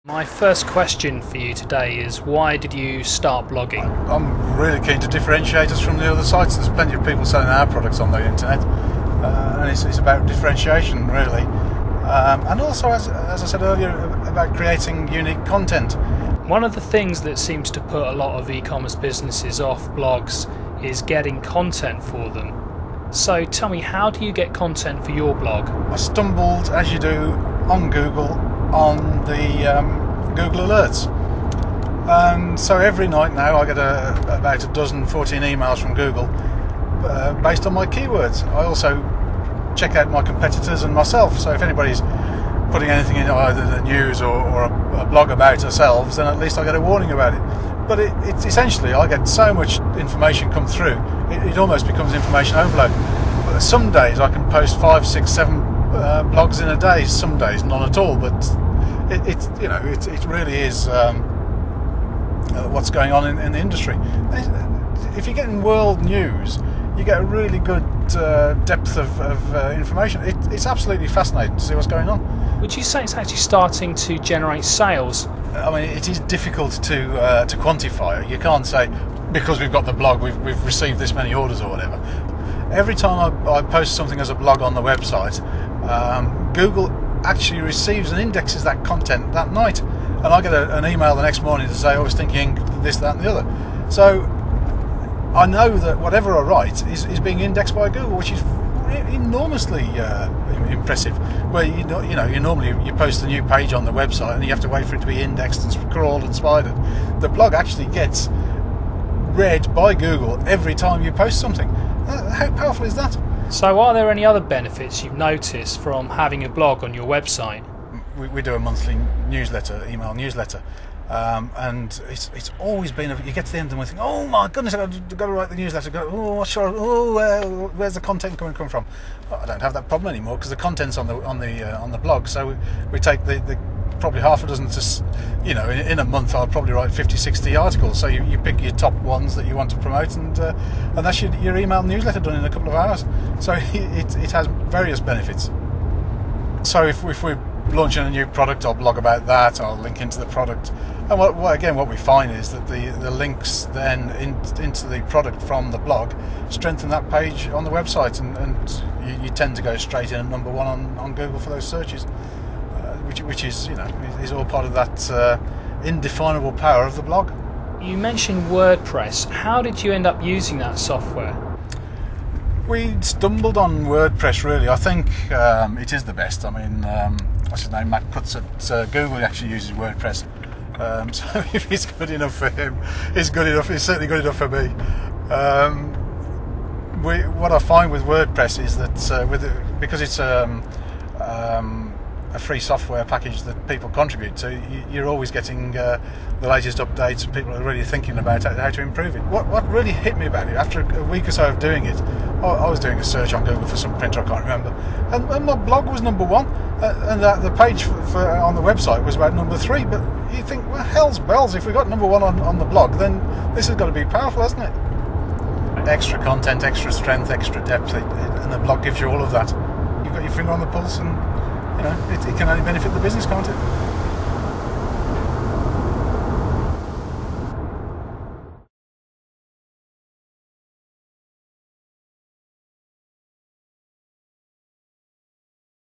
My first question for you today is, why did you start blogging? I'm really keen to differentiate us from the other sites. There's plenty of people selling our products on the internet, and it's about differentiation really, and also as I said earlier, about creating unique content. One of the things that seems to put a lot of e-commerce businesses off blogs is getting content for them. So tell me, how do you get content for your blog? I stumbled, as you do, on Google on the Google Alerts, and so every night now I get about a dozen, 14 emails from Google based on my keywords. I also check out my competitors and myself, so if anybody's putting anything in either the news or a blog about ourselves, then at least I get a warning about it. But it's essentially, I get so much information come through, it almost becomes information overload. But some days I can post 5, 6, 7 blogs in a day, some days none at all, but it really is what's going on in the industry. If you're getting world news, you get a really good depth of information. It's absolutely fascinating to see what's going on. Would you say it's actually starting to generate sales? I mean, it is difficult to quantify. You can't say, because we've got the blog, we've received this many orders or whatever. Every time I post something as a blog on the website, Google actually receives and indexes that content that night, and I get an email the next morning to say I was thinking this, that and the other. So I know that whatever I write is being indexed by Google, which is enormously impressive. Where you normally you post a new page on the website and you have to wait for it to be indexed and crawled and spidered. The blog actually gets read by Google every time you post something. How powerful is that? So are there any other benefits you've noticed from having a blog on your website? We do a monthly newsletter, email newsletter, and it's always been, you get to the end and we think, oh my goodness, I've got to write the newsletter. Where's the content going to come from? Well, I don't have that problem anymore because the content's on the blog. So we take the probably half a dozen to, in a month I'll probably write 50, 60 articles. So you pick your top ones that you want to promote, and that's your email newsletter done in a couple of hours. So it has various benefits. So if we're launching a new product, I'll blog about that, I'll link into the product, and what we find is that the links then into the product from the blog strengthen that page on the website, and you tend to go straight in at number one on Google for those searches, which is is all part of that indefinable power of the blog. You mentioned WordPress. How did you end up using that software? We stumbled on WordPress really. I think it is the best. I mean, what's his name? Matt Puts at Google actually uses WordPress. So if it's good enough for him, it's good enough. It's certainly good enough for me. What I find with WordPress is that because it's a free software package that people contribute to, you're always getting the latest updates. People are really thinking about how to improve it. What really hit me about it, after a week or so of doing it, I was doing a search on Google for some printer, I can't remember, and my blog was number one, and the page on the website was about number 3. But you think, well, hell's bells, if we got number 1 on the blog, then this has got to be powerful, hasn't it? Extra content, extra strength, extra depth, and the blog gives you all of that. You've got your finger on the pulse, and it can only benefit the business, can't it?